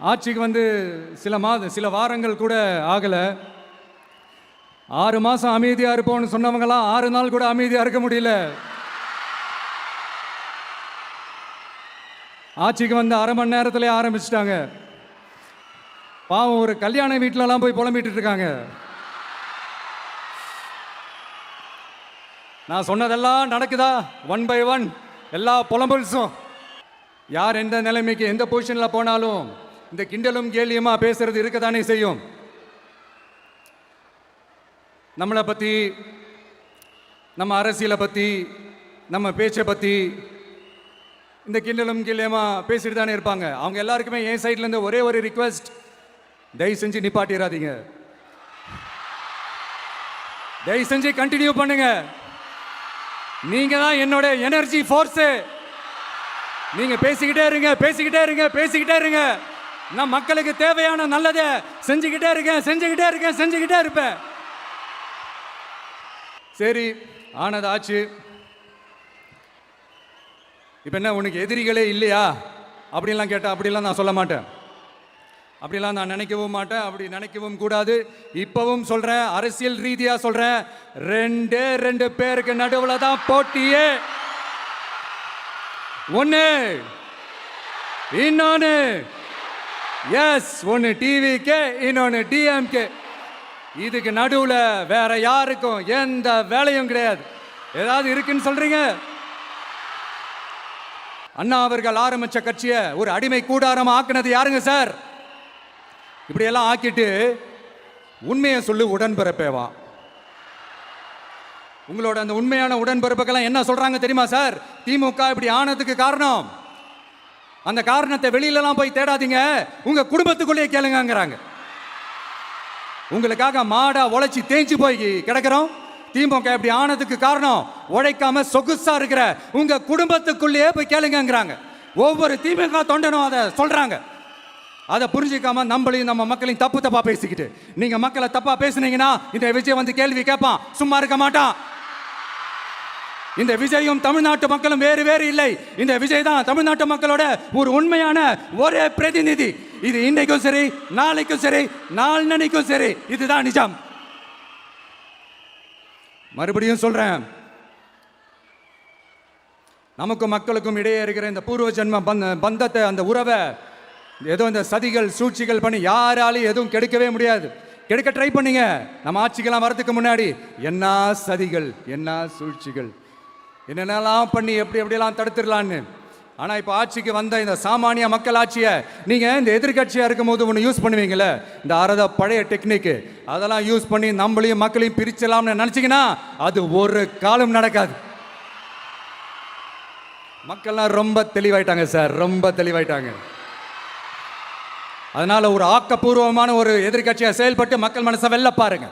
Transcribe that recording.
ஆட்சிக்கு வந்து சில வாரங்கள் கூட ஆகலை. 6 மாதம் அமைதியாக இருப்போம்னு சொன்னவங்களாம் 6 நாள் கூட அமைதியாக இருக்க முடியல. ஆட்சிக்கு வந்து அரை மணி நேரத்திலே ஆரம்பிச்சிட்டாங்க. பாவம், ஒரு கல்யாண வீட்டிலலாம் போய் புலம்பிட்டு இருக்காங்க. நான் சொன்னதெல்லாம் நடக்குதா? 1 by 1 எல்லா புலம்பல்ஸும். யார் எந்த நிலைமைக்கு எந்த பொசிஷனில் போனாலும் இந்த கிண்டலும் கேலியுமா பேசுறது இருக்கத்தானே செய்யும். நம்மளை பற்றி, நம்ம அரசியலை பற்றி, நம்ம பேச்சை பற்றி இந்த கிண்டலும் கேலியுமா பேசிட்டு தானே இருப்பாங்க. அவங்க எல்லாருக்குமே என் சைட்லேருந்து ஒரே ஒரு ரிக்வெஸ்ட், தயவு செஞ்சு நிப்பாட்டிடாதீங்க. தயவு செஞ்சு கண்டினியூ பண்ணுங்க. நீங்க தான் என்னோட எனர்ஜி ஃபோர்ஸு. நீங்க பேசிக்கிட்டே இருங்க, பேசிக்கிட்டே இருங்க, பேசிக்கிட்டே இருங்க. நான் மக்களுக்கு தேவையான நல்லதை செஞ்சுக்கிட்டே இருக்கேன், செஞ்சுக்கிட்டே இருக்கேன், செஞ்சுக்கிட்டே இருப்பேன். சரி, ஆனது ஆச்சு. இப்போ என்ன, உனக்கு எதிரிகளே இல்லையா அப்படின்லாம் கேட்டேன். அப்படிலாம் நான் சொல்ல மாட்டேன், அப்படிலாம் நான் நினைக்கவும் மாட்டேன், அப்படி நினைக்கவும் கூடாது. இப்பவும் சொல்றேன், அரசியல் ரீதியா சொல்றேன், 2 பேருக்கு நடுவில் தான் போட்டியே. ஒன்னு, இன்னொன்னு எஸ், ஒன்னு டிவிகே, இன்னொன்னு டிஎம்கே. இதுக்கு நடுவில் வேற யாருக்கும் எந்த வேலையும் கிடையாது. ஏதாவது இருக்குன்னு சொல்றீங்க? அண்ணா அவர்கள் ஆரம்பிச்ச கட்சியை ஒரு அடிமை கூடாரமா ஆக்குனது யாருங்க சார்? இப்படியெல்லாம் ஆக்கிட்டு உண்மையை சொல்லு உடன்பிறப்பேவா. உங்களோட அந்த உண்மையான உடன்பிறப்புக்கெல்லாம் என்ன சொல்றாங்க தெரியுமா சார்? திமுக இப்படி ஆனதுக்கு காரணம், அந்த காரணத்தை வெளியிலலாம் போய் தேடாதீங்க, உங்க குடும்பத்துக்குள்ளேயே கேளுங்கிறாங்க. உங்களுக்காக மாடா உழைச்சி தேஞ்சு போய் கிடக்கிறோம். திமுக இப்படி ஆனதுக்கு காரணம் உழைக்காம சொகுசா இருக்கிற உங்க குடும்பத்துக்குள்ளேயே போய் கேளுங்கிறாங்க. ஒவ்வொரு திமுக தொண்டனும் அதை சொல்றாங்க. அதை புரிஞ்சிக்காம நம்மளையும் நம்ம மக்களையும் தப்பா பேசிக்கிட்டு, நீங்க மக்களை தப்பா பேசுனீங்கன்னா இந்த விஜய் வந்து கேள்வி கேட்பான், சும்மா இருக்க மாட்டான். இந்த விஜயும் தமிழ்நாட்டு மக்களும் வேறு வேறு இல்லை. இந்த விஜய் தான் தமிழ்நாட்டு மக்களோட ஒரு உண்மையான ஒரே பிரதிநிதி. இது இன்னைக்கும் சரி, நாளைக்கும் சரி, நாளன்னைக்கும் சரி, இதுதான் நிஜம். மறுபடியும் சொல்றேன், நமக்கும் மக்களுக்கும் இடையே இருக்கிற இந்த பூர்வ ஜென்ம பந்தத்தை, அந்த உறவை ஏதோ இந்த சதிகள் சூழ்ச்சிகள் பண்ணி யாராலையும் எதுவும் கெடுக்கவே முடியாது. கெடுக்க ட்ரை பண்ணீங்க. நம்ம ஆட்சிக்கெல்லாம் வரதுக்கு முன்னாடி என்ன சதிகள், என்ன சூழ்ச்சிகள், என்னென்னலாம் பண்ணி எப்படியெல்லாம் தடுத்துடலான்னு. ஆனால் இப்போ ஆட்சிக்கு வந்த இந்த சாமானிய மக்கள் ஆட்சியை நீங்கள் இந்த எதிர்கட்சியாக இருக்கும் போது ஒன்று யூஸ் பண்ணுவீங்களே, இந்த பழைய டெக்னிக்கு, அதெல்லாம் யூஸ் பண்ணி நம்மளையும் மக்களையும் பிரிச்சலாம்னு நினச்சிங்கன்னா அது ஒரு காலம் நடக்காது. மக்கள்லாம் ரொம்ப தெளிவாயிட்டாங்க சார், ரொம்ப தெளிவாயிட்டாங்க. அதனால ஒரு ஆக்கப்பூர்வமான ஒரு எதிர்கட்சியை செயல்பட்டு மக்கள் மனசை வெல்ல பாருங்க.